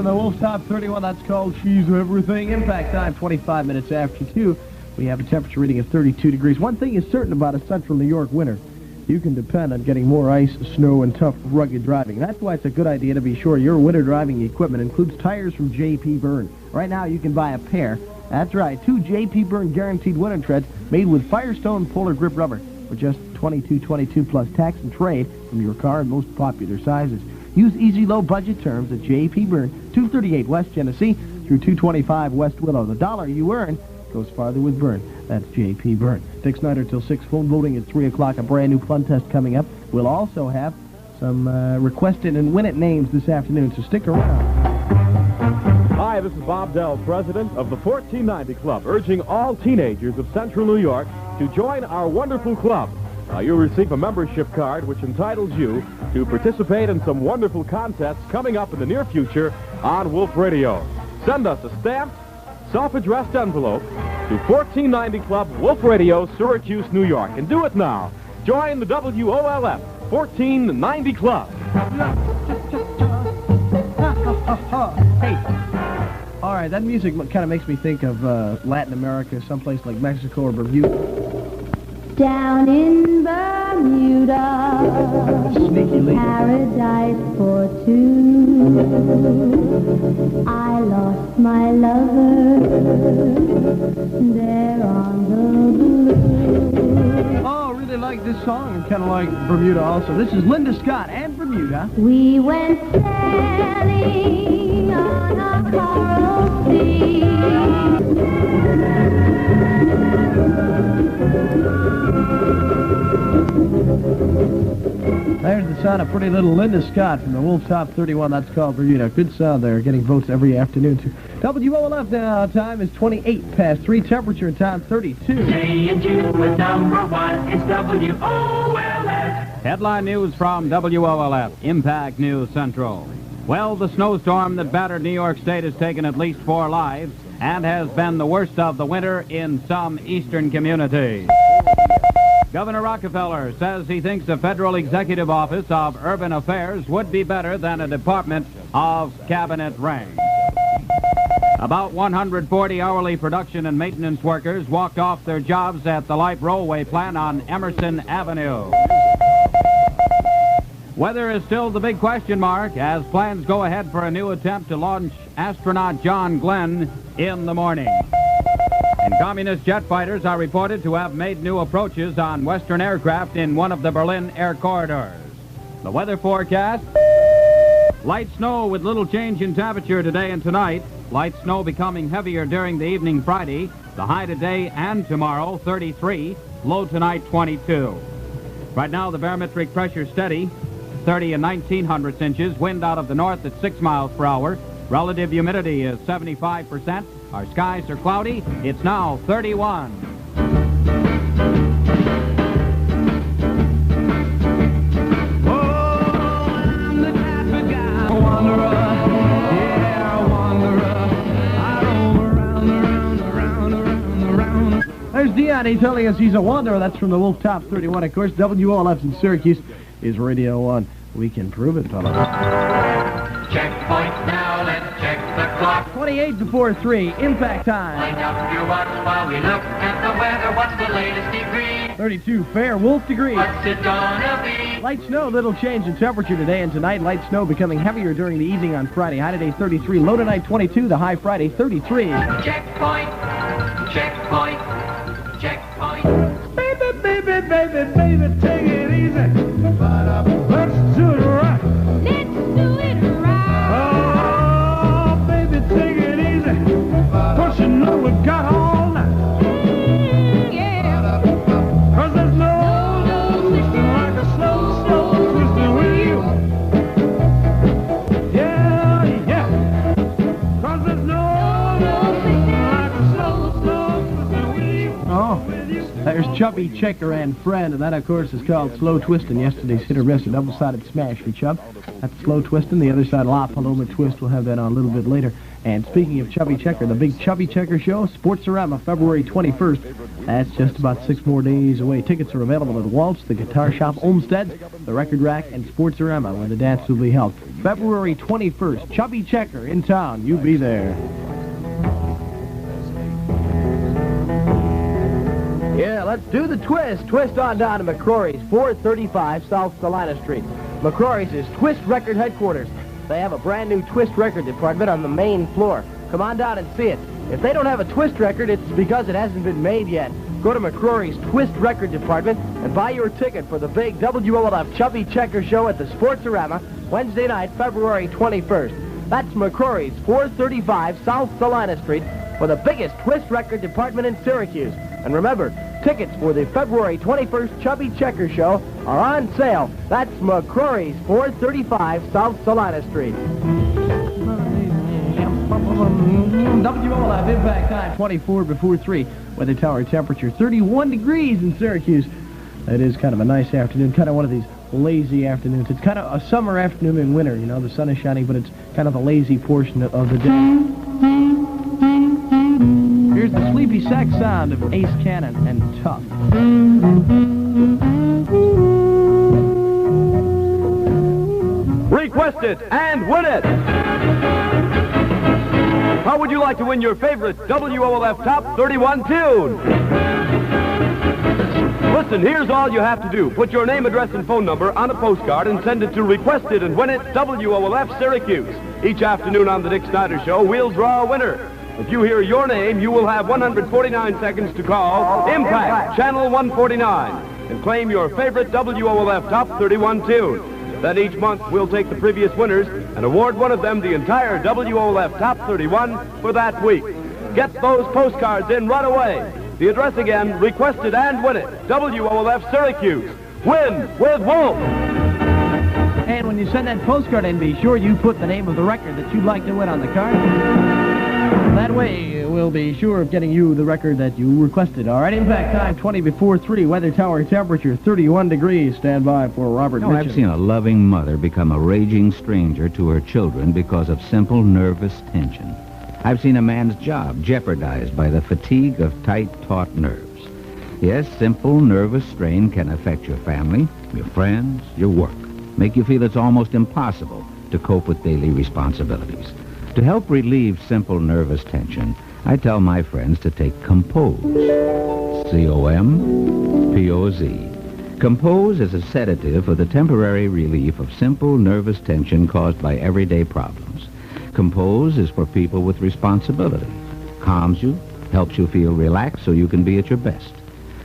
the Wolf Top 31. That's called She's Everything. Impact time, 25 minutes after 2. We have a temperature reading of 32 degrees. One thing is certain about a central New York winter. You can depend on getting more ice, snow, and tough, rugged driving. That's why it's a good idea to be sure your winter driving equipment includes tires from J.P. Byrne. Right now, you can buy a pair. That's right, 2 J.P. Byrne guaranteed winter treads made with Firestone Polar Grip rubber for just $22.22 plus tax and trade from your car in most popular sizes. Use easy low-budget terms at J.P. Byrne, 238 West Genesee through 225 West Willow. The dollar you earn goes farther with Byrne. That's J.P. Byrne. Dick Snyder till 6. Phone voting at 3 o'clock. A brand-new fun test coming up. We'll also have some requested and win-it names this afternoon, so stick around. Hi, this is Bob Dell, president of the 1490 Club, urging all teenagers of Central New York to join our wonderful club. You'll receive a membership card which entitles you to participate in some wonderful contests coming up in the near future on Wolf Radio. Send us a stamped, self-addressed envelope to 1490 Club, Wolf Radio, Syracuse, New York. And do it now. Join the WOLF 1490 Club. Hey, all right, that music kind of makes me think of Latin America, someplace like Mexico or Bermuda. Down in Bermuda, Sneaky lady. paradise for two. I lost my lover there on the blue. Oh, I really like this song. And kind of like Bermuda also. This is Linda Scott and Bermuda. We went sailing on a coral sea. There's the sound of pretty little Linda Scott from the Wolf Top 31. That's called Bermuda. Good sound there, getting votes every afternoon, too. WOLF now. Time is 28 past 3. Temperature and time 32. J&U is number 1. It's WOLF. Headline news from WOLF, Impact News Central. Well, the snowstorm that battered New York State has taken at least 4 lives and has been the worst of the winter in some eastern communities. Governor Rockefeller says he thinks the Federal Executive Office of Urban Affairs would be better than a Department of Cabinet rank. About 140 hourly production and maintenance workers walked off their jobs at the light railway plant on Emerson Avenue. Weather is still the big question mark as plans go ahead for a new attempt to launch astronaut John Glenn in the morning. And communist jet fighters are reported to have made new approaches on Western aircraft in one of the Berlin air corridors. The weather forecast: light snow with little change in temperature today and tonight. Light snow becoming heavier during the evening Friday. The high today and tomorrow, 33. Low tonight, 22. Right now, the barometric pressure steady, 30 and 1900 inches. Wind out of the north at 6 miles per hour. Relative humidity is 75%. Our skies are cloudy. It's now 31. There's Dion telling us he's a wanderer. That's from the Wolf Top 31. Of course, WOLF in Syracuse is Radio 1. We can prove it, fellas. Checkpoint now, let's check the clock. 28 before 3. Impact time. Line up your watch while we look at the weather. What's the latest degree? 32 fair Wolf degrees. What's it gonna be? Light snow, little change in temperature today and tonight. Light snow becoming heavier during the evening on Friday. High today 33, low tonight 22, the high Friday 33. Checkpoint, checkpoint, checkpoint. Baby, baby, baby, baby, take it easy. Let's do it right. Let's do it right. Oh, baby, take it easy. Don't you know we got all night? Yeah. 'Cause there's no twisting like a slow twisting wheel. Yeah, yeah. 'Cause there's no twisting like a slow twisting wheel. Oh, there's Chubby Checker and Friend, and that, of course, is called Slow Twistin'. Yesterday's hit or miss, a double-sided smash for Chub. That's Slow Twistin'. The other side, La Paloma Twist. We'll have that on a little bit later. And speaking of Chubby Checker, the big Chubby Checker show, Sportsorama, February 21st. That's just about 6 more days away. Tickets are available at Waltz, the Guitar Shop, Olmsted, the Record Rack, and Sportsorama, where the dance will be held. February 21st. Chubby Checker in town. You be there. Yeah, let's do the twist. Twist on down to McCrory's, 435 South Salina Street. McCrory's is Twist Record headquarters. They have a brand new Twist record department on the main floor. Come on down and see it. If they don't have a Twist record, it's because it hasn't been made yet. Go to McCrory's Twist record department and buy your ticket for the big WOLF Chubby Checker show at the Sportsorama, Wednesday night, February 21st. That's McCrory's, 435 South Salina Street, for the biggest Twist record department in Syracuse. And remember, tickets for the February 21st Chubby Checker show are on sale. That's McCrory's, 435 South Salina Street. WOLF impact time 24 before 3. Weather tower temperature 31 degrees in Syracuse. It is kind of a nice afternoon, kind of one of these lazy afternoons. It's kind of a summer afternoon in winter, you know. The sun is shining, but it's kind of a lazy portion of the day. Here's the sleepy sax sound of Ace Cannon and Tough. Request it and win it! How would you like to win your favorite WOLF Top 31 tune? Listen, here's all you have to do. Put your name, address, and phone number on a postcard and send it to Request It and Win It, WOLF Syracuse. Each afternoon on the Dick Snyder Show, we'll draw a winner. If you hear your name, you will have 149 seconds to call Impact, Channel 149, and claim your favorite WOLF Top 31 tune. Then each month, we'll take the previous winners and award one of them the entire WOLF Top 31 for that week. Get those postcards in right away. The address again, Request It and Win It, WOLF Syracuse. Win with Wolf. And when you send that postcard in, be sure you put the name of the record that you'd like to win on the card. That way, we'll be sure of getting you the record that you requested. All right, impact time 20 before 3. Weather tower temperature 31 degrees. Stand by for Robert Mitchell. I've seen a loving mother become a raging stranger to her children because of simple nervous tension. I've seen a man's job jeopardized by the fatigue of tight, taut nerves. Yes, simple nervous strain can affect your family, your friends, your work, make you feel it's almost impossible to cope with daily responsibilities. To help relieve simple nervous tension, I tell my friends to take Compose. C-O-M-P-O-Z. Compose is a sedative for the temporary relief of simple nervous tension caused by everyday problems. Compose is for people with responsibility. Calms you, helps you feel relaxed so you can be at your best.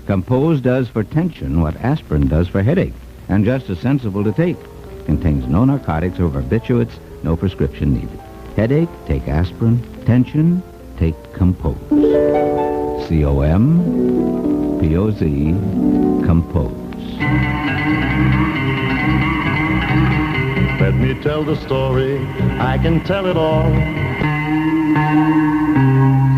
Compose does for tension what aspirin does for headache, and just as sensible to take. Contains no narcotics or barbiturates, no prescription needed. Headache, take aspirin. Tension, take Compose. C-O-M-P-O-Z, Compose. Let me tell the story, I can tell it all.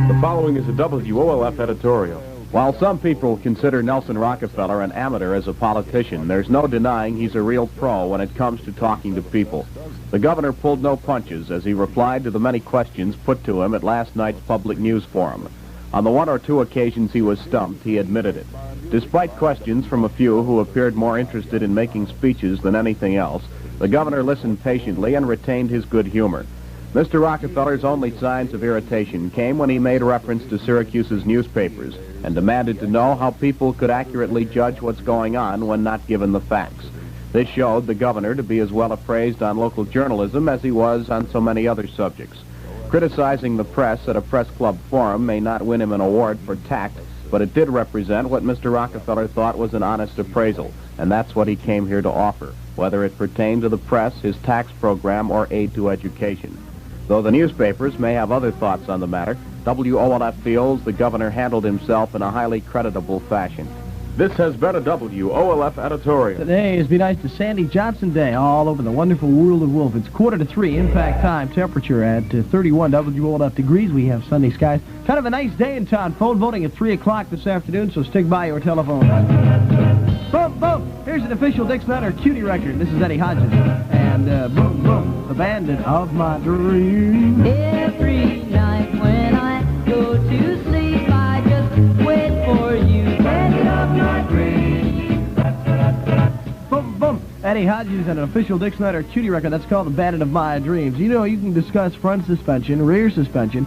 The following is a WOLF editorial. While some people consider Nelson Rockefeller an amateur as a politician, there's no denying he's a real pro when it comes to talking to people. The governor pulled no punches as he replied to the many questions put to him at last night's public news forum. On the one or two occasions he was stumped, he admitted it. Despite questions from a few who appeared more interested in making speeches than anything else, the governor listened patiently and retained his good humor. Mr. Rockefeller's only signs of irritation came when he made reference to Syracuse's newspapers and demanded to know how people could accurately judge what's going on when not given the facts. This showed the governor to be as well appraised on local journalism as he was on so many other subjects. Criticizing the press at a press club forum may not win him an award for tact, but it did represent what Mr. Rockefeller thought was an honest appraisal, and that's what he came here to offer, whether it pertained to the press, his tax program, or aid to education. Though the newspapers may have other thoughts on the matter, WOLF feels the governor handled himself in a highly creditable fashion. This has been a WOLF editorial. Today is Be Nice to Sandy Johnson Day all over the wonderful world of Wolf. It's 2:45, impact time, temperature at 31 WOLF degrees. We have sunny skies. Kind of a nice day in town. Phone voting at 3 o'clock this afternoon, so stick by your telephone. Boom, boom. Here's an official Dick Snyder cutie record. This is Eddie Hodges. And boom, boom, the bandit of my dreams. Every night when I go to sleep, I just wait for you. Bandit of my dreams. Boom, boom. Eddie Hodges and an official Dick Snyder cutie record. That's called The Bandit of My Dreams. You know, you can discuss front suspension, rear suspension,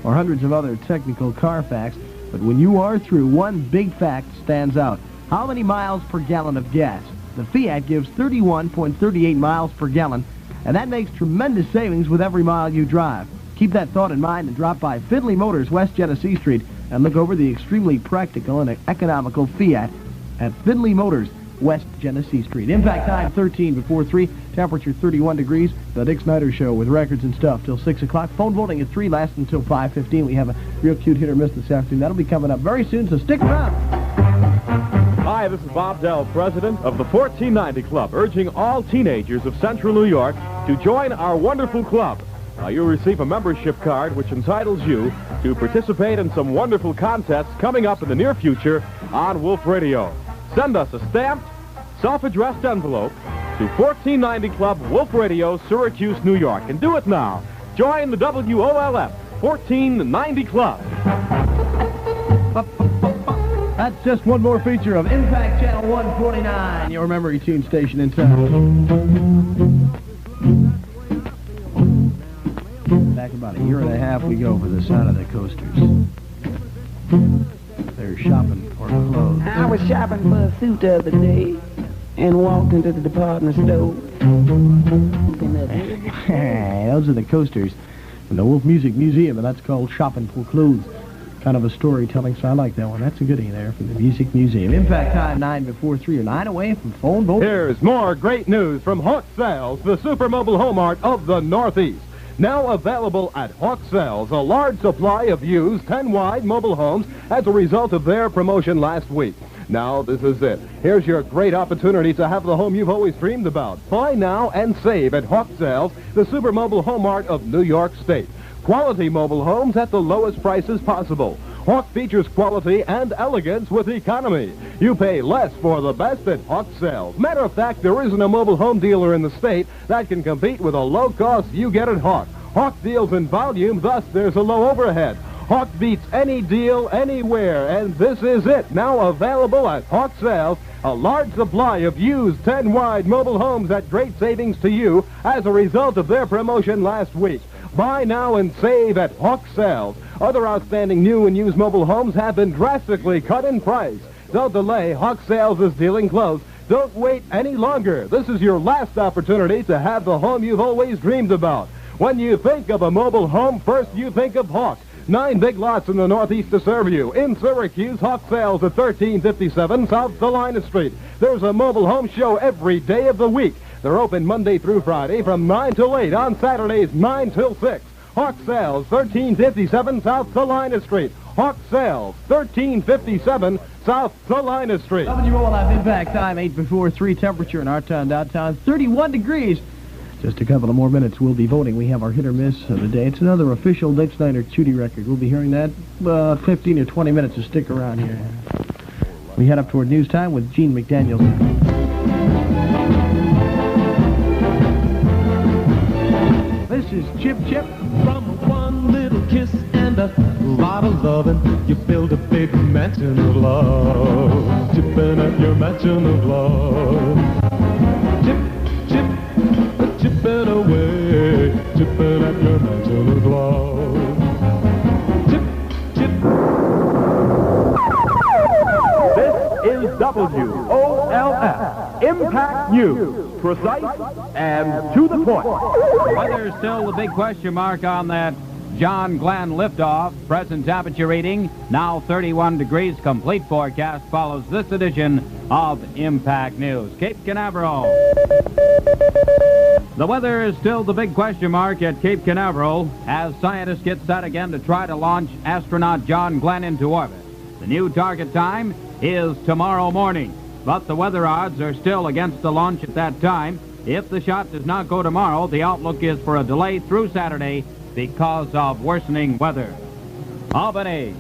or hundreds of other technical car facts, but when you are through, one big fact stands out. How many miles per gallon of gas? The Fiat gives 31.38 miles per gallon, and that makes tremendous savings with every mile you drive. Keep that thought in mind and drop by Findlay Motors, West Genesee Street, and look over the extremely practical and economical Fiat at Findlay Motors, West Genesee Street. Impact time 13 before 3, temperature 31 degrees. The Dick Snyder Show with records and stuff till 6 o'clock. Phone voting at 3, lasts until 5:15. We have a real cute hit or miss this afternoon. That'll be coming up very soon, so stick around. Hi, this is Bob Dell, president of the 1490 Club, urging all teenagers of Central New York to join our wonderful club. You'll receive a membership card which entitles you to participate in some wonderful contests coming up in the near future on Wolf Radio. Send us a stamped, self-addressed envelope to 1490 Club, Wolf Radio, Syracuse, New York. And do it now. Join the WOLF 1490 Club. That's just one more feature of Impact Channel 149, your memory tune station in town. Back about a year and a half we go for the sound of the coasters. They're shopping for clothes. I was shopping for a suit the other day and walked into the department store. Those are the coasters from the Wolf Music Museum, and that's called Shopping for Clothes. Kind of a storytelling, so I like that one. That's a goodie there from the Music Museum. Impact time 9 before 3 or 9 away from phone vote. Here's more great news from Hawk Sales, the super mobile home mart of the Northeast. Now available at Hawk Sales, a large supply of used 10-wide mobile homes as a result of their promotion last week. Now, this is it. Here's your great opportunity to have the home you've always dreamed about. Buy now and save at Hawk Sales, the super mobile home mart of New York State. Quality mobile homes at the lowest prices possible. Hawk features quality and elegance with economy. You pay less for the best at Hawk Sales. Matter of fact, there isn't a mobile home dealer in the state that can compete with a low cost you get at Hawk. Hawk deals in volume, thus there's a low overhead. Hawk beats any deal anywhere, and this is it. Now available at Hawk Sales, a large supply of used 10-wide mobile homes at great savings to you as a result of their promotion last week. Buy now and save at Hawk Sales. Other outstanding new and used mobile homes have been drastically cut in price. Don't delay. Hawk Sales is dealing close. Don't wait any longer. This is your last opportunity to have the home you've always dreamed about. When you think of a mobile home, first you think of Hawk. 9 big lots in the Northeast to serve you. In Syracuse, Hawk Sales at 1357 South Salina Street. There's a mobile home show every day of the week. They're open Monday through Friday from 9 till 8, on Saturdays 9 till 6. Hawk Sales, 1357 South Salina Street. Hawk Sales, 1357 South Salina Street. WOLF Impact time 8 before 3, temperature in our town downtown 31 degrees. Just a couple of more minutes, we'll be voting. We have our hit or miss of the day. It's another official Dick Snyder cutie record. We'll be hearing that 15 or 20 minutes, to stick around here. We head up toward news time with Gene McDaniels. This is Chip Chip. From one little kiss and a lot of loving, you build a big mansion of love. Chipping at your mansion of love. Chip, chip, chipping away, chipping at your mansion of love. Chip, chip. This is WOLF, Impact News, precise and to the point. Weather is still the big question mark on that John Glenn liftoff. Present temperature reading now 31 degrees. Complete forecast follows this edition of Impact News. Cape Canaveral. The weather is still the big question mark at Cape Canaveral as scientists get set again to try to launch astronaut John Glenn into orbit. The new target time is tomorrow morning, but the weather odds are still against the launch at that time. If the shot does not go tomorrow, the outlook is for a delay through Saturday because of worsening weather. Albany.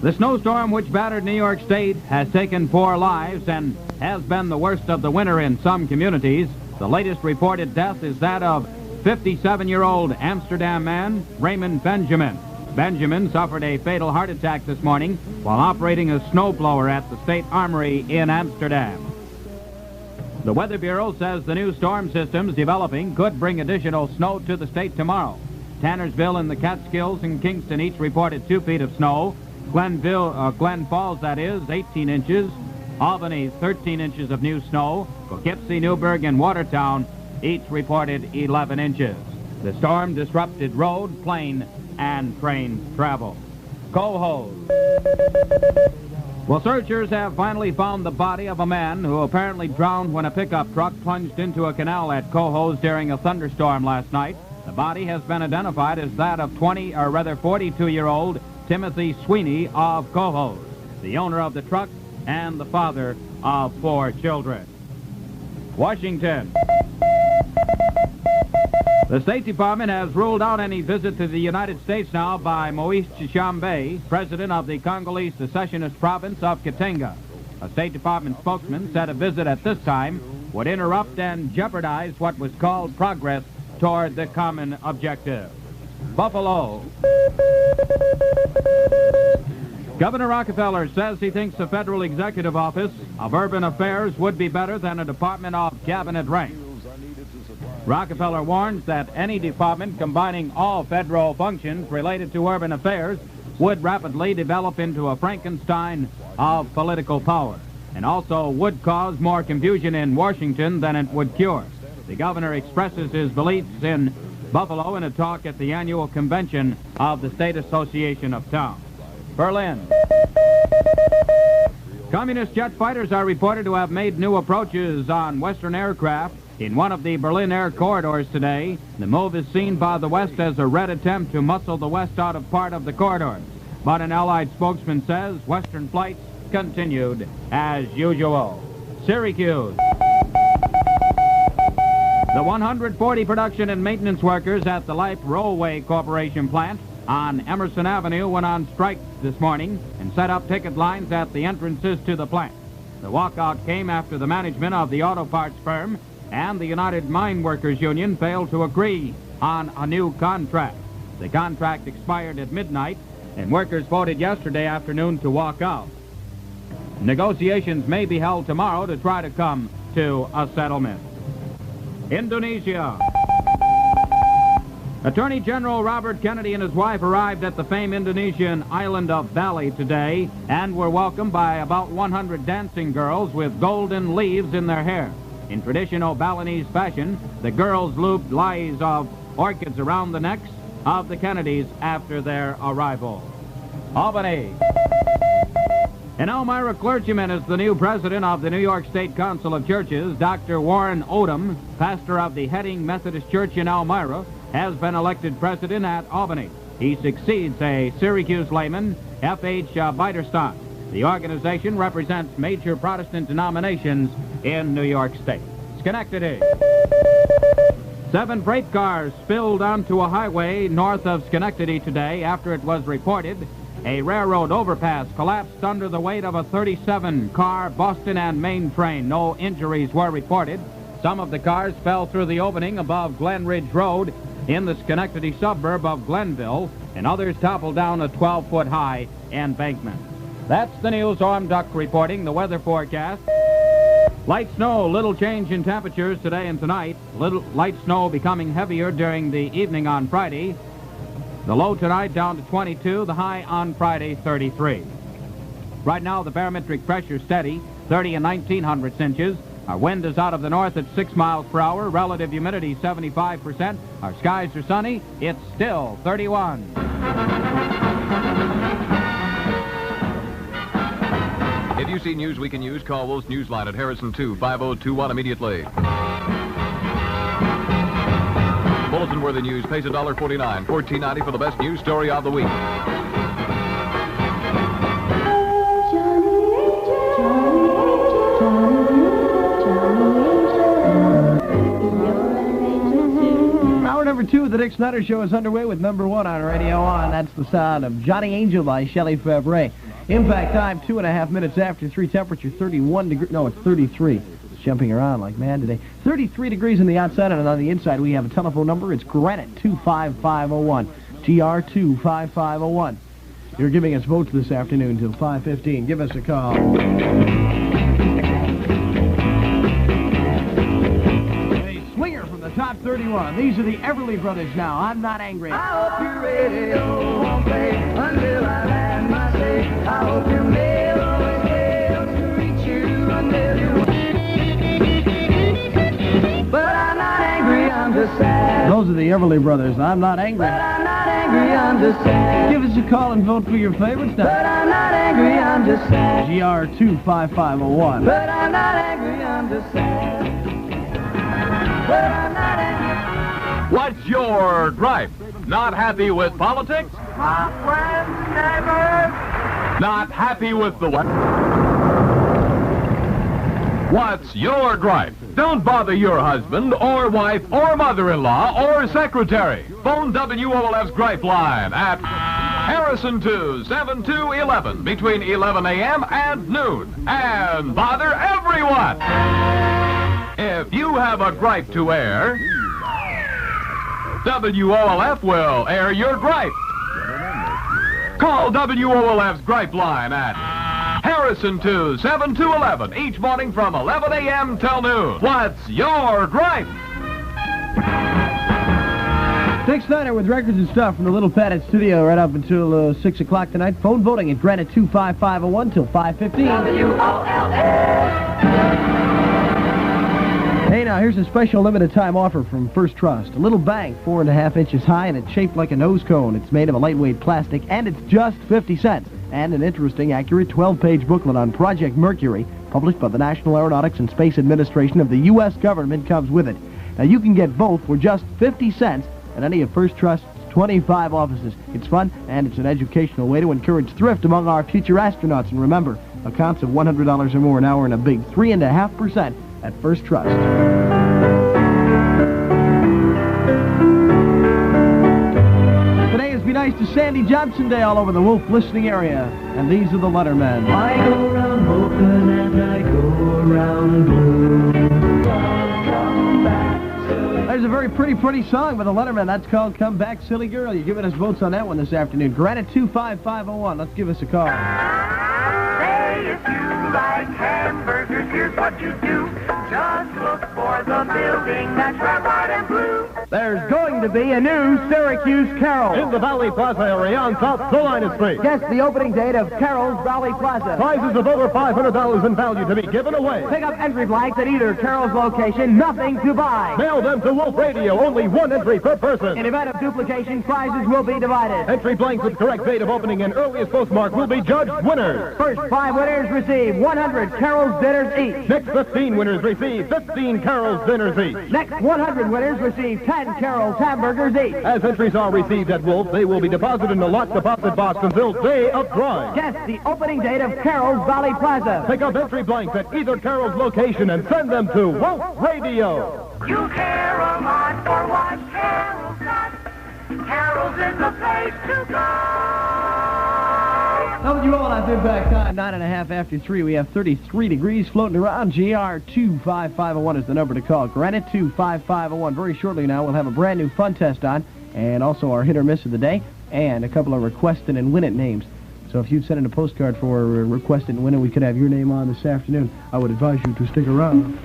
The snowstorm which battered New York State has taken 4 lives and has been the worst of the winter in some communities. The latest reported death is that of 57-year-old Amsterdam man Raymond Benjamin. Benjamin suffered a fatal heart attack this morning while operating a snowblower at the State Armory in Amsterdam. The Weather Bureau says the new storm systems developing could bring additional snow to the state tomorrow. Tannersville and the Catskills and Kingston each reported 2 feet of snow. Glen Falls, that is, 18 inches. Albany, 13 inches of new snow. Poughkeepsie, Newburgh, and Watertown each reported 11 inches. The storm disrupted road, plane, and train travel. Cohoes. Well, searchers have finally found the body of a man who apparently drowned when a pickup truck plunged into a canal at Cohoes during a thunderstorm last night. The body has been identified as that of 42-year-old Timothy Sweeney of Cohoes, the owner of the truck and the father of 4 children. Washington. The State Department has ruled out any visit to the United States now by Moise Tshombe, president of the Congolese secessionist province of Katanga. A State Department spokesman said a visit at this time would interrupt and jeopardize what was called progress toward the common objective. Buffalo. Governor Rockefeller says he thinks the Federal Executive Office of Urban Affairs would be better than a department of cabinet rank. Rockefeller warns that any department combining all federal functions related to urban affairs would rapidly develop into a Frankenstein of political power, and also would cause more confusion in Washington than it would cure. The governor expresses his beliefs in Buffalo in a talk at the annual convention of the State Association of Towns. Berlin. Communist jet fighters are reported to have made new approaches on Western aircraft in one of the Berlin air corridors today. The move is seen by the West as a red attempt to muscle the West out of part of the corridor. But an Allied spokesman says Western flights continued as usual. Syracuse. The 140 production and maintenance workers at the Life Railway Corporation plant on Emerson Avenue went on strike this morning and set up picket lines at the entrances to the plant. The walkout came after the management of the auto parts firm and the United Mine Workers Union failed to agree on a new contract. The contract expired at midnight, and workers voted yesterday afternoon to walk out. Negotiations may be held tomorrow to try to come to a settlement. Indonesia. Attorney General Robert Kennedy and his wife arrived at the famed Indonesian island of Bali today and were welcomed by about 100 dancing girls with golden leaves in their hair. In traditional Balinese fashion, the girls looped leis of orchids around the necks of the Kennedys after their arrival. Albany. An Elmira clergyman is the new president of the New York State Council of Churches. Dr. Warren Odom, pastor of the Heading Methodist Church in Elmira, has been elected president at Albany. He succeeds a Syracuse layman, F.H. Beiderstock. The organization represents major Protestant denominations in New York State. Schenectady. 7 freight cars spilled onto a highway north of Schenectady today after it was reported a railroad overpass collapsed under the weight of a 37-car Boston and Maine train. No injuries were reported. Some of the cars fell through the opening above Glen Ridge Road in the Schenectady suburb of Glenville, and others toppled down a 12-foot-high embankment. That's the news. I'm Duck reporting the weather forecast. Light snow, little change in temperatures today and tonight. Light snow becoming heavier during the evening on Friday. The low tonight down to 22, the high on Friday 33. Right now the barometric pressure steady, 30 and 1900 inches. Our wind is out of the north at 6 miles per hour. Relative humidity 75%. Our skies are sunny. It's still 31. If you see news we can use, call Wolf's Newsline at Harrison 25021 immediately. Bulletin Worthy News pays $1.49, $14.90 for the best news story of the week. Hour number 2 of the Dick Snyder Show is underway with number 1 on Radio On. That's the sound of Johnny Angel by Shelley Fabre. Impact time, 2.5 minutes after 3. Temperature 31 degrees. No, it's 33. It's jumping around like mad today. 33 degrees on the outside, and on the inside we have a telephone number. It's Granite 25501. GR25501. You're giving us votes this afternoon till 5:15. Give us a call. 31. These are the Everly Brothers now. I'm not angry. I hope your radio won't play until I've had my say. I hope your mail always fails to reach you until you. But I'm not angry, I'm just sad. Those are the Everly Brothers. I'm not angry. But I'm not angry, I'm just sad. Give us a call and vote for your favorites now. But I'm not angry, I'm just sad. GR25501. But I'm not angry, I'm just sad. But I'm not angry. What's your gripe? Not happy with politics? My friends never. Not happy with the what? What's your gripe? Don't bother your husband or wife or mother-in-law or secretary. Phone WOLF's gripe line at Harrison 27211 between 11 a.m. and noon. And bother everyone. If you have a gripe to air, WOLF will air your gripe. Call WOLF's gripe line at Harrison 27211 each morning from 11 a.m. till noon. What's your gripe? Dick Snyder with records and stuff from the Little Padded Studio right up until 6 o'clock tonight. Phone voting at Granite 25501 till 5:15. Hey, now, here's a special limited time offer from First Trust. A little bank, 4.5 inches high, and it's shaped like a nose cone. It's made of a lightweight plastic, and it's just 50 cents. And an interesting, accurate 12-page booklet on Project Mercury, published by the National Aeronautics and Space Administration of the U.S. government, comes with it. Now, you can get both for just 50 cents at any of First Trust's 25 offices. It's fun, and it's an educational way to encourage thrift among our future astronauts. And remember, accounts of $100 or more now earn a big 3.5% at First Trust. Today is Be Nice to Sandy Johnson Day all over the Wolf listening area. And these are the Lettermen. I go around open and I go around blue. Come back. There's a very pretty song by the Lettermen. That's called Come Back, Silly Girl. You're giving us votes on that one this afternoon. Granite 25501. Let's give us a call. Say if you like hamburgers, here's what you do. Just look for the building that's red, white, and blue. There's going to be a new Syracuse Carol. In the Valley Plaza area on South Carolina Street. Guess the opening date of Carol's Valley Plaza. Prizes of over $500 in value to be given away. Pick up entry blanks at either Carol's location. Nothing to buy. Mail them to Wolf Radio. Only one entry per person. In event of duplication, prizes will be divided. Entry blanks with correct date of opening and earliest postmark will be judged winners. First 5 winners receive 100 Carol's dinners each. Next 15 winners receive 15 Carol's dinners each. Next 100 winners receive 10 Carol's hamburgers each. As entries are received at Wolf, they will be deposited in a locked deposit box until day of drawing. Guess the opening date of Carol's Valley Plaza. Pick up entry blanks at either Carol's location and send them to Wolf Radio. You care a lot for what Carol's got. Carol's is the place to go. WOLF Impact Time, 9.5 after 3. We have 33 degrees floating around. GR25501 is the number to call. Granite 25501. Very shortly now, we'll have a brand new fun test on, and also our hit or miss of the day, and a couple of requested and win it names. So if you'd send in a postcard for a requested and win it, we could have your name on this afternoon. I would advise you to stick around.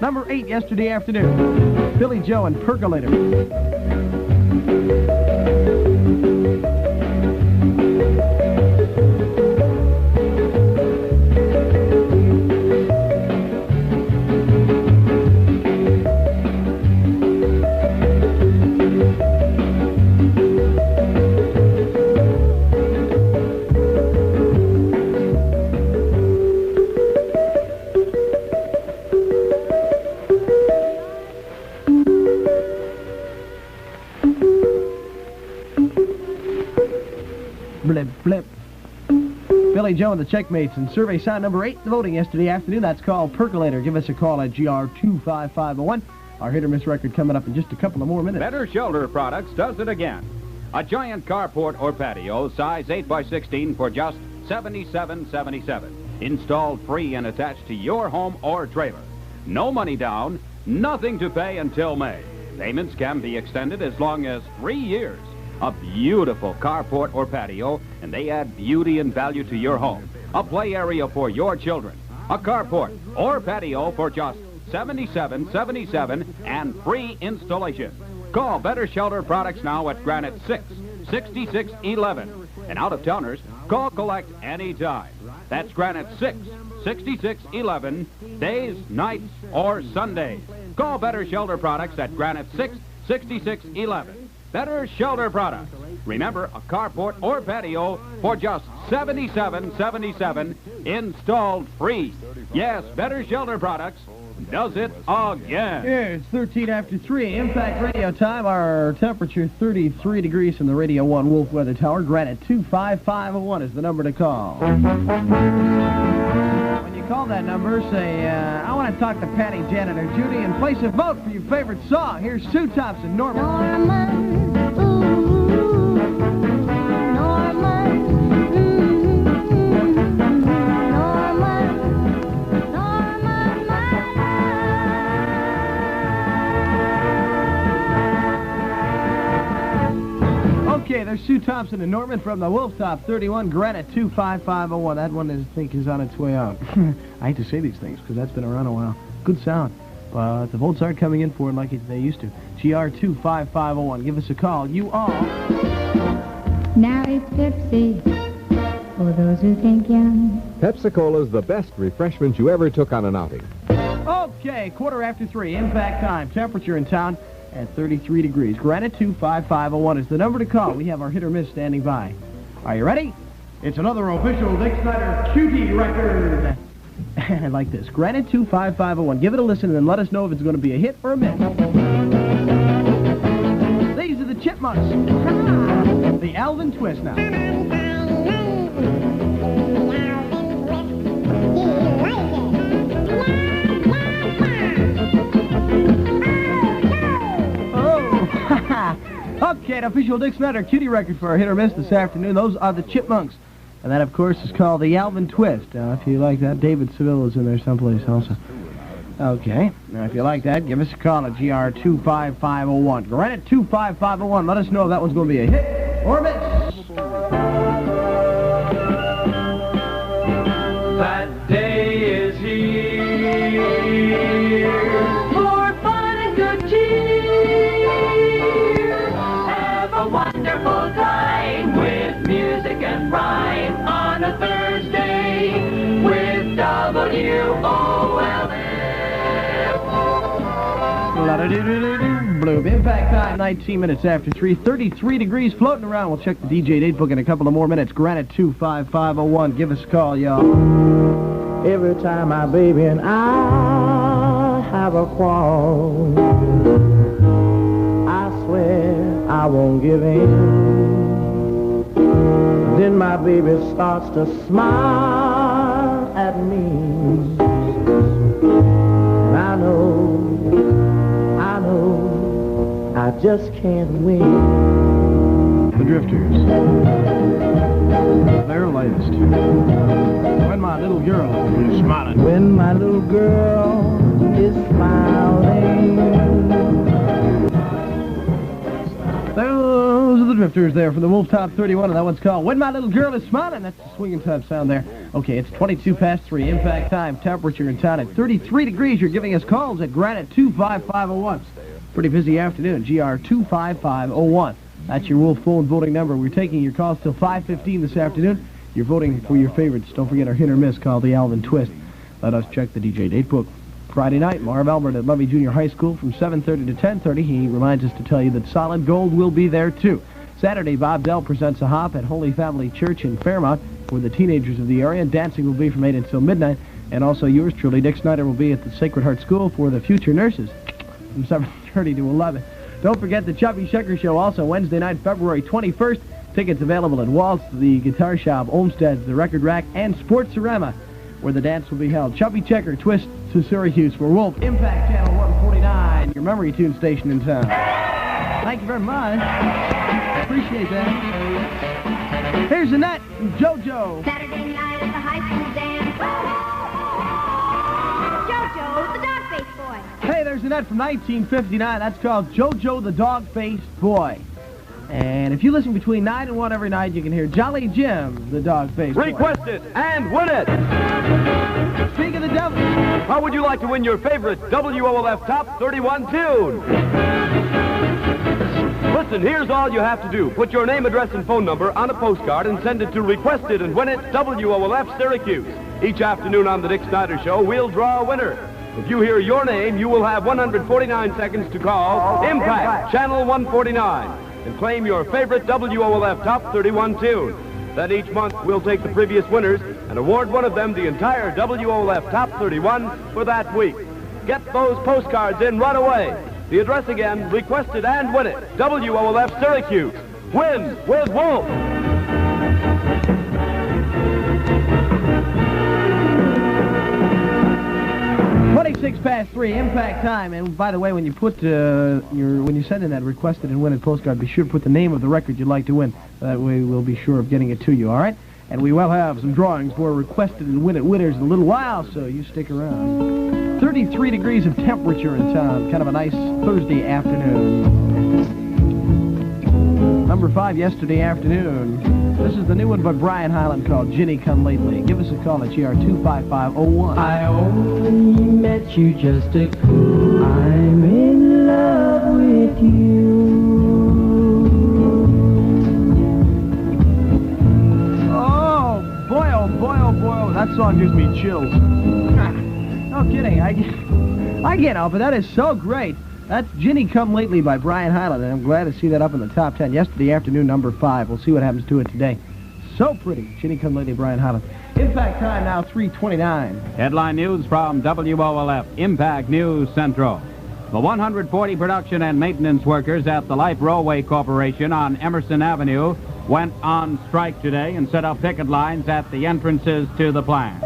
Number 8 yesterday afternoon, Billy Joe and Percolator. Blip, blip. Billy Joe and the Checkmates and survey sound number 8, the voting yesterday afternoon. That's called Percolator. Give us a call at GR25501. Our hit or miss record coming up in just a couple of more minutes. Better Shoulder Products does it again. A giant carport or patio, size 8x16 for just $77.77. Installed free and attached to your home or trailer. No money down, nothing to pay until May. Payments can be extended as long as 3 years. A beautiful carport or patio, and they add beauty and value to your home. A play area for your children. A carport or patio for just $77.77 and free installation. Call Better Shelter Products now at Granite 66611. And out-of-towners, call collect anytime. That's Granite 66611, days, nights, or Sundays. Call Better Shelter Products at Granite 66611. Better Shelter Products. Remember, a carport or patio for just $77.77, installed free. Yes, Better Shelter Products does it again. Here, it's 13 after 3. Impact radio time. Our temperature 33 degrees from the Radio 1 Wolf Weather Tower. Granite 25501 is the number to call. When you call that number, say, I want to talk to Patty, Janet, or Judy, and place a vote for your favorite song. Here's Sue Thompson, Norman. Norman, ooh, Norman, Okay, there's Sue Thompson and Norman from the Wolf Top 31, Granite 25501. That one, I think, is on its way out. I hate to say these things because that's been around a while. Good sound. But the votes aren't coming in for it like they used to. GR 25501. Give us a call. You all. Now it's Pepsi for those who think young. Pepsi-Cola's the best refreshment you ever took on an outing. Okay, 3:15. Impact time. Temperature in town at 33 degrees. Granite 25501 is the number to call. We have our hit or miss standing by. Are you ready? It's another official Dick Snyder cutie record. I like this. Granite 25501. Give it a listen and then let us know if it's going to be a hit or a miss. These are the Chipmunks. The Alvin Twist now. Okay, an official Dick Snyder cutie record for our hit or miss this afternoon. Those are the Chipmunks. And that, of course, is called the Alvin Twist. Now, if you like that, David Sevilla's in there someplace also. Okay. Now, if you like that, give us a call at GR 25501. Granite 25501. Let us know if that one's going to be a hit or a miss. That day is here for fun and good cheer. Have a wonderful time with music and rhyme on a Thursday with WOLF. Bloom. Impact time, 19 minutes after 3. 33 degrees floating around. We'll check the DJ date book in a couple of more minutes. Granite 25501. Give us a call, y'all. Every time my baby and I have a quarrel, I swear I won't give in. Then my baby starts to smile at me. And I know I just can't win. The Drifters. Their latest. When my little girl is smiling. When my little girl is smiling. Those are the Drifters there from the Wolf Top 31, and that one's called When My Little Girl Is Smiling. That's the swinging type sound there. Okay, it's 22 past 3. Impact time. Temperature in town at 33 degrees. You're giving us calls at Granite 25501. Pretty busy afternoon. GR 25501. That's your Wolf phone voting number. We're taking your calls till 5:15 this afternoon. You're voting for your favorites. Don't forget our hit or miss called the Alvin Twist. Let us check the DJ date book. Friday night, Marv Albert at Lovey Junior High School from 7:30 to 10:30. He reminds us to tell you that Solid Gold will be there too. Saturday, Bob Dell presents a hop at Holy Family Church in Fairmount for the teenagers of the area. Dancing will be from 8 until midnight. And also yours truly, Dick Snyder, will be at the Sacred Heart School for the future nurses from 7:30 to 11. Don't forget the Chubby Checker Show also Wednesday night, February 21st. Tickets available at Waltz, the Guitar Shop, Olmsted's, the Record Rack, and Sportsorama, where the dance will be held. Chubby Checker, Twist to Syracuse for Wolf. Impact Channel 149, your memory tune station in town. Thank you very much. Appreciate that. Here's Annette and JoJo. Saturday night at the high school dance. JoJo, the dog-faced boy. Hey, there's Annette from 1959. That's called JoJo the Dog-Faced Boy. And if you listen between 9 and 1 every night, you can hear Jolly Jim, the dog-faced boy. Request it and win it! Speak of the devil. How would you like to win your favorite WOLF Top 31 tune? Listen, here's all you have to do. Put your name, address, and phone number on a postcard and send it to Request It and Win It, WOLF Syracuse. Each afternoon on the Dick Snyder Show, we'll draw a winner. If you hear your name, you will have 149 seconds to call Impact, Channel 149, and claim your favorite WOLF Top 31 tune. Then each month, we'll take the previous winners and award one of them the entire WOLF Top 31 for that week. Get those postcards in right away. The address again, Request It and Win It, WOLF Syracuse. Win with Wolf. 26 past 3, impact time. And by the way, when you put when you send in that Requested and Win It postcard, be sure to put the name of the record you'd like to win. That way we'll be sure of getting it to you, all right? And we will have some drawings for Requested and Win It winners in a little while, so you stick around. 33 degrees of temperature in town. Kind of a nice Thursday afternoon. Number 5 yesterday afternoon. This is the new one by Brian Hyland called Ginny Come Lately. Give us a call at GR 25501. I only met you just a cool. I'm in love with you. Oh boy, oh boy, oh boy. Oh, that song gives me chills. No kidding. I can't help it. That is so great. That's Ginny Come Lately by Brian Hyland, and I'm glad to see that up in the top 10. Yesterday afternoon, number 5. We'll see what happens to it today. So pretty. Ginny Come Lately, Brian Hyland. Impact time now, 3:29. Headline news from WOLF, Impact News Central. The 140 production and maintenance workers at the Life Railway Corporation on Emerson Avenue went on strike today and set up picket lines at the entrances to the plant.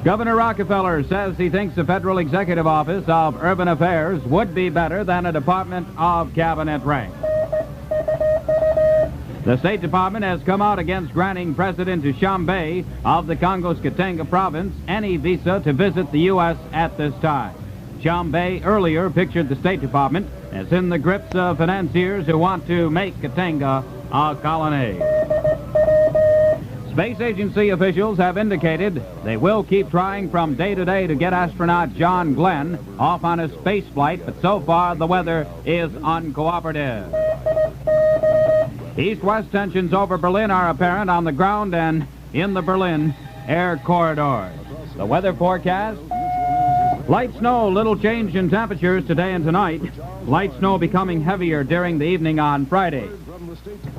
Governor Rockefeller says he thinks the Federal Executive Office of Urban Affairs would be better than a Department of Cabinet rank. The State Department has come out against granting President Dushanbe of the Congo's Katanga province any visa to visit the U.S. at this time. Dushanbe earlier pictured the State Department as in the grips of financiers who want to make Katanga a colony. Space Agency officials have indicated they will keep trying from day to day to get astronaut John Glenn off on a space flight, but so far the weather is uncooperative. East-west tensions over Berlin are apparent on the ground and in the Berlin air corridors. The weather forecast: light snow, little change in temperatures today and tonight. Light snow becoming heavier during the evening on Friday.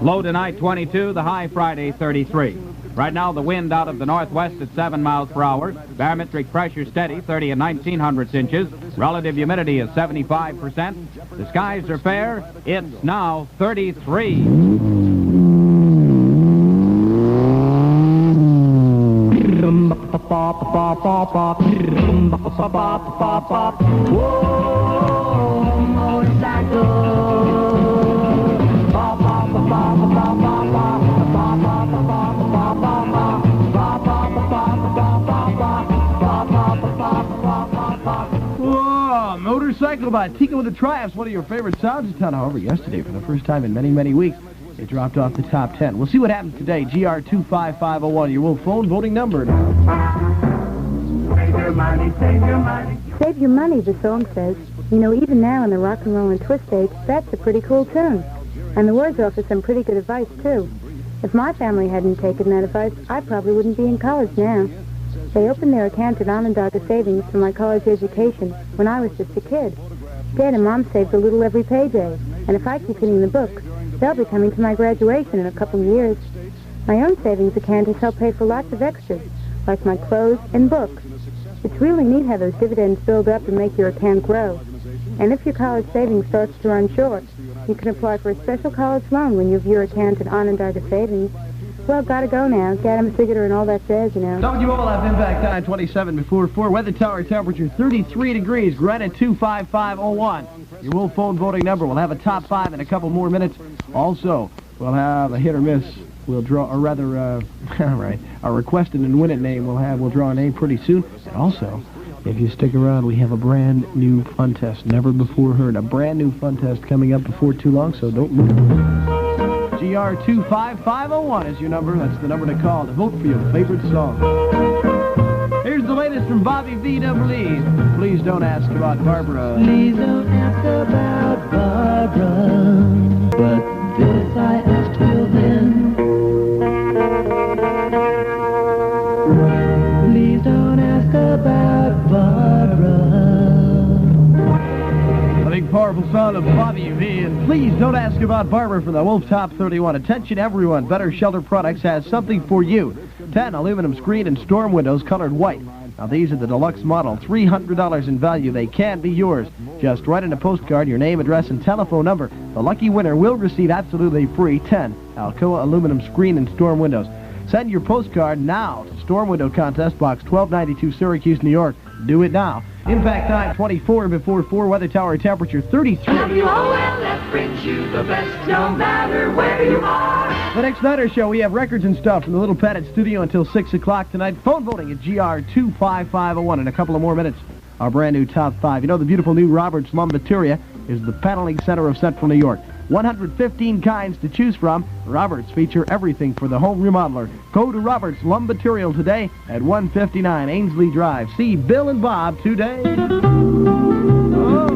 Low tonight 22, the high Friday 33. Right now the wind out of the northwest at 7 miles per hour. Barometric pressure steady, 30 and 1900 inches. Relative humidity is 75%. The skies are fair. It's now 33. Whoa, motorcycle. Whoa, motorcycle by Tika with the Triumphs, one of your favorite sounds in town. However, yesterday, for the first time in many, many weeks, it dropped off the top 10. We'll see what happens today. GR 25501, your Wolf phone voting number. Save your money, save your money. Save your money, the song says. You know, even now in the rock and roll and twist age, that's a pretty cool tune. And the words offer some pretty good advice, too. If my family hadn't taken that advice, I probably wouldn't be in college now. They opened their account at Onondaga Savings for my college education when I was just a kid. Dad and Mom saved a little every payday, and if I keep hitting the books, they'll be coming to my graduation in a couple of years. My own savings account has helped pay for lots of extras, like my clothes and books. It's really neat how those dividends build up and make your account grow. And if your college savings starts to run short, you can apply for a special college loan when you have your account at Onondaga Savings. Well, gotta go now. Get 'em a cigarette and all that jazz, you know. WOLF impact time 27 before 4. Weather tower temperature 33 degrees. Granite 25501. Your Wolf phone voting number. We'll have a top 5 in a couple more minutes. Also, we'll have a hit or miss. We'll draw, or rather, all right, our requested and win it name. We'll draw a name pretty soon. And also, If you stick around, we have a brand new fun test, never before heard. A brand new fun test coming up before too long, so don't move. GR25501 is your number. That's the number to call to vote for your favorite song. Here's the latest from Bobby V. W. Please don't ask about Barbara. Please don't ask about Barbara, but this I asked till then. Please don't ask about Barbara. A big powerful sound of Bobby V. And please don't ask about Barbara from the Wolf Top 31. Attention everyone, Better Shelter Products has something for you. 10 aluminum screen and storm windows colored white. Now these are the deluxe model, $300 in value. They can be yours. Just write in a postcard your name, address, and telephone number. The lucky winner will receive absolutely free 10 Alcoa aluminum screen and storm windows. Send your postcard now to Storm Window Contest, Box 1292, Syracuse, New York. Do it now. Impact time 24 before 4, weather tower temperature 33. WOLF brings you the best no matter where you are. The next Snyder Show, we have records and stuff from the Little Padded Studio until 6 o'clock tonight. Phone voting at GR25501 in a couple of more minutes. Our brand new Top 5. You know the beautiful new Roberts Lumbateria is the paneling center of Central New York. 115 kinds to choose from. Roberts feature everything for the home remodeler. Go to Roberts Lumbaterial today at 159 Ainsley Drive. See Bill and Bob today. Oh.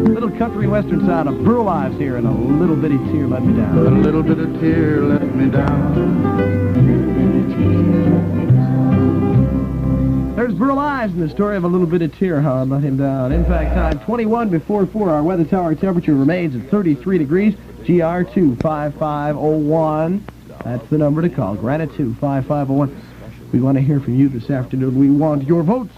Little country and western sound of Burl Ives here and A Little Bitty Tear Let Me Down. A little bit of tear let me down. There's Burl Ives in the story of A Little Bit of Tear, how I let him down. Impact time 21 before 4. Our weather tower temperature remains at 33 degrees. GR25501. That's the number to call. Granite 25501. We want to hear from you this afternoon. We want your votes.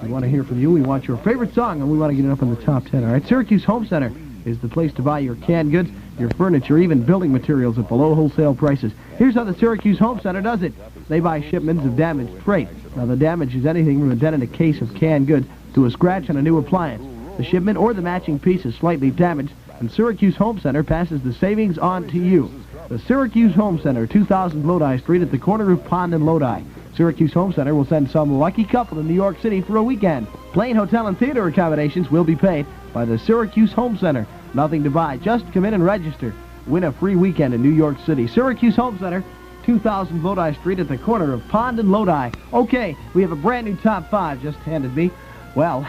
We want to hear from you. We want your favorite song, and we want to get it up in the top 10. All right, Syracuse Home Center is the place to buy your canned goods, your furniture, even building materials at below wholesale prices. Here's how the Syracuse Home Center does it. They buy shipments of damaged freight. Now, the damage is anything from a dent in a case of canned goods to a scratch on a new appliance. The shipment or the matching piece is slightly damaged, and Syracuse Home Center passes the savings on to you. The Syracuse Home Center, 2000 Lodi Street at the corner of Pond and Lodi. Syracuse Home Center will send some lucky couple to New York City for a weekend. Plane, hotel, and theater accommodations will be paid by the Syracuse Home Center. Nothing to buy. Just come in and register. Win a free weekend in New York City. Syracuse Home Center, 2000 Lodi Street at the corner of Pond and Lodi. Okay, we have a brand new top 5 just handed me. Well,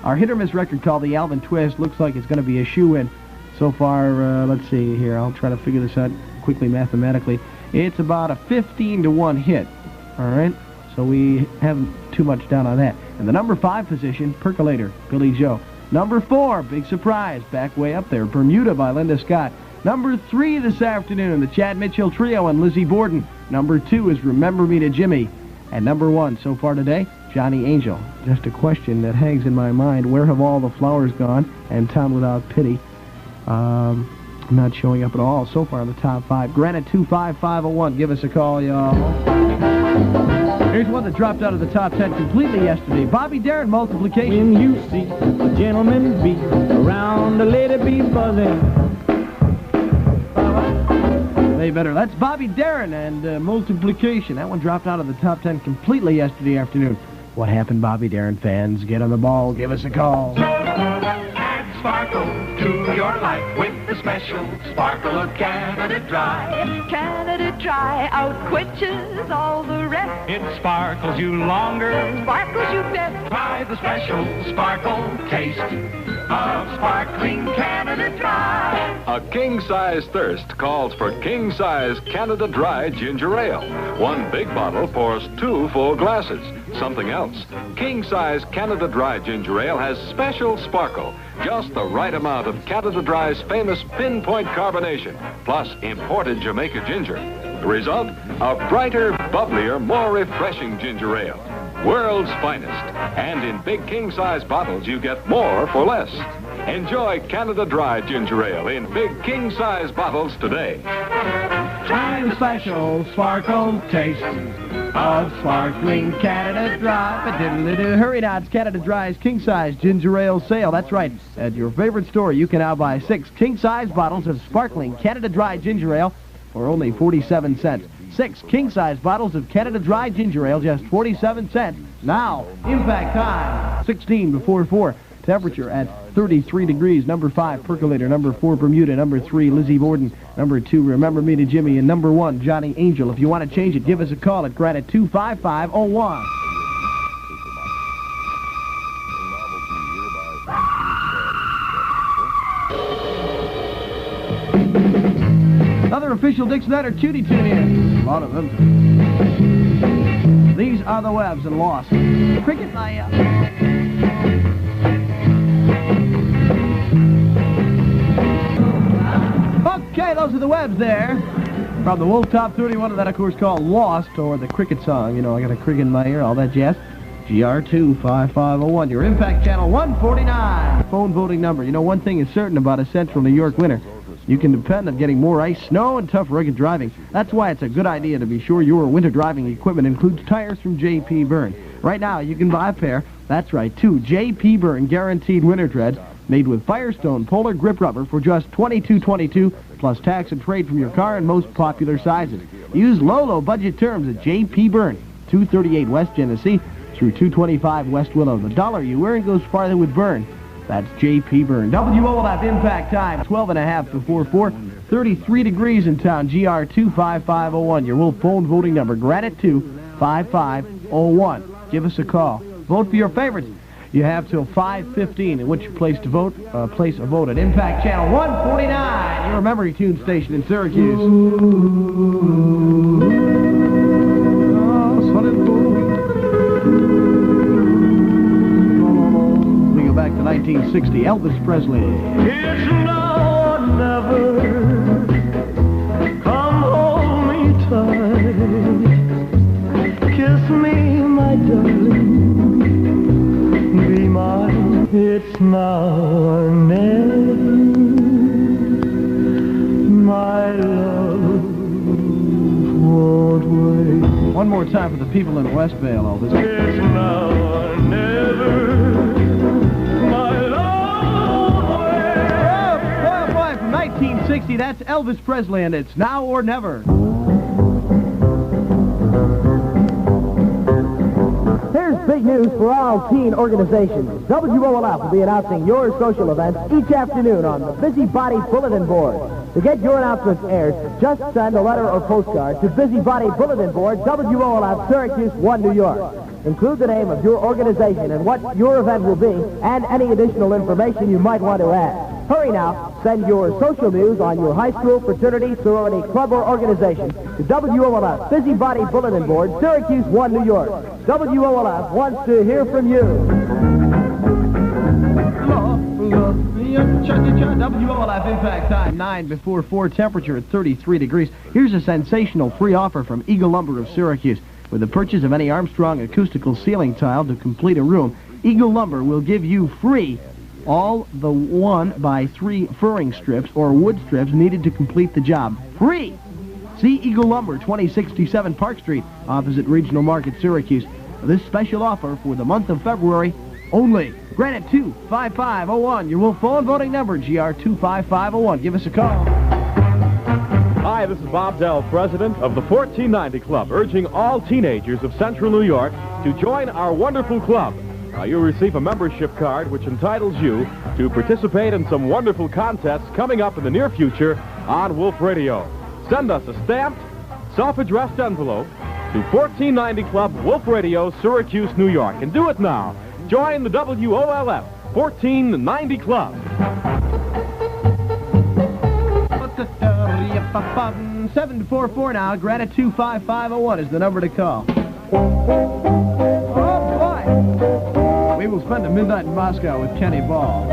our hit-or-miss record called the Alvin Twist looks like it's going to be a shoe-in. So far, let's see here. I'll try to figure this out quickly mathematically. It's about a 15-to-1 hit. All right? So we haven't too much down on that. And the number 5 position, Percolator, Billy Joe. Number 4, big surprise, back way up there, Bermuda by Linda Scott. Number 3 this afternoon, the Chad Mitchell Trio and Lizzie Borden. Number 2 is Remember Me to Jimmy. And number 1 so far today, Johnny Angel. Just a question that hangs in my mind. Where have all the flowers gone? And Town Without Pity. Not showing up at all so far in the top 5. Granite 25501. Give us a call, y'all. Here's one that dropped out of the top 10 completely yesterday. Bobby Darin, Multiplication. When you see a gentleman be around a lady be buzzing. They better. That's Bobby Darin and Multiplication. That one dropped out of the top 10 completely yesterday afternoon. What happened, Bobby Darin fans? Get on the ball. Give us a call. Add sparkle to your life with the special sparkle of Canada Dry. Canada Dry outquenches all the rest. It sparkles you longer. Sparkles you best. Try the special sparkle taste of sparkling Canada Dry. A king-size thirst calls for king-size Canada Dry ginger ale. One big bottle pours 2 full glasses. Something else. King-size Canada Dry ginger ale has special sparkle. Just the right amount of Canada Dry's famous pinpoint carbonation, plus imported Jamaica ginger. The result? A brighter, bubblier, more refreshing ginger ale. World's finest. And in big king-size bottles, you get more for less. Enjoy Canada Dry ginger ale in big king-size bottles today. Try the special sparkle taste of sparkling Canada Dry. Hurry now, it's Canada Dry's king-size ginger ale sale. That's right. At your favorite store, you can now buy 6 king-size bottles of sparkling Canada Dry ginger ale for only 47 cents. 6 king-size bottles of Canada Dry Ginger Ale, just 47 cents. Now, impact time, 16 before 4. Temperature at 33 degrees. Number 5, Percolator. Number 4, Bermuda. Number 3, Lizzie Borden. Number 2, Remember Me to Jimmy. And number 1, Johnny Angel. If you want to change it, give us a call at Granite 25501. Another official Dick Snyder cutie tune here. A lot of them. These are the Webs and Lost. Cricket Maya. Okay, those are the Webs there. From the Wolf Top 31, and that, of course, called Lost, or the cricket song. You know, I got a cricket in my ear, all that jazz. GR25501, your Impact Channel 149. Phone voting number. You know, one thing is certain about a central New York winter. You can depend on getting more ice, snow, and tough, rugged driving. That's why it's a good idea to be sure your winter driving equipment includes tires from J.P. Byrne. Right now, you can buy a pair, that's right, 2 J.P. Byrne guaranteed winter treads made with Firestone Polar Grip Rubber for just $22.22, plus tax and trade from your car in most popular sizes. Use low budget terms at J.P. Byrne, 238 West Genesee through 225 West Willow. The dollar you earn goes farther with Byrne. That's J.P. Byrne. WOLF impact time, 12.5 before 4. 33 degrees in town. GR25501. Your Wolf phone voting number. Granite 25501. Give us a call. Vote for your favorites. You have till 5:15 in which place to vote. Place a vote at Impact Channel 149. Your memory tune station in Syracuse. Back to 1960, Elvis Presley. It's now or never. Come hold me tight. Kiss me, my darling. Be mine. It's now or never. My love won't wait. One more time for the people in West Vale, Elvis. It's now or never. 1960, that's Elvis Presley, and it's now or never. Here's big news for all teen organizations. WOLF will be announcing your social events each afternoon on the Busybody Bulletin Board. To get your announcements aired, just send a letter or postcard to Busybody Bulletin Board, WOLF, Syracuse, 1, New York. Include the name of your organization and what your event will be, and any additional information you might want to add. Hurry now. Send your social news on your high school, fraternity, sorority, club, or organization to WOLF, Busybody Bulletin Board, Syracuse, 1, New York. WOLF wants to hear from you. WOLF impact time, 9 before 4, temperature at 33 degrees. Here's a sensational free offer from Eagle Lumber of Syracuse. With the purchase of any Armstrong acoustical ceiling tile to complete a room, Eagle Lumber will give you free all the 1x3 furring strips or wood strips needed to complete the job. Free! See Eagle Lumber, 2067 Park Street, opposite Regional Market, Syracuse. This special offer for the month of February only. Granite 25501, your Wolf phone voting number, GR25501. Give us a call. Hi, this is Bob Dell, president of the 1490 Club, urging all teenagers of Central New York to join our wonderful club. You'll receive a membership card which entitles you to participate in some wonderful contests coming up in the near future on Wolf Radio. Send us a stamped, self-addressed envelope to 1490 Club, Wolf Radio, Syracuse, New York. And do it now. Join the WOLF 1490 Club. 744 now. Granite 25501 is the number to call. We will spend a midnight in Moscow with Kenny Ball.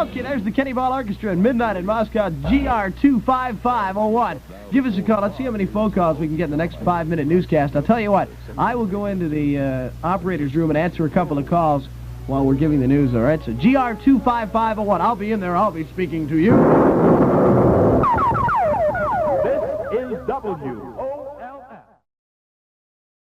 Okay, there's the Kenny Ball Orchestra at midnight in Moscow, GR25501. Give us a call. Let's see how many phone calls we can get in the next 5-minute newscast. I'll tell you what, I will go into the operator's room and answer a couple of calls while we're giving the news, all right? So GR25501, I'll be in there. I'll be speaking to you.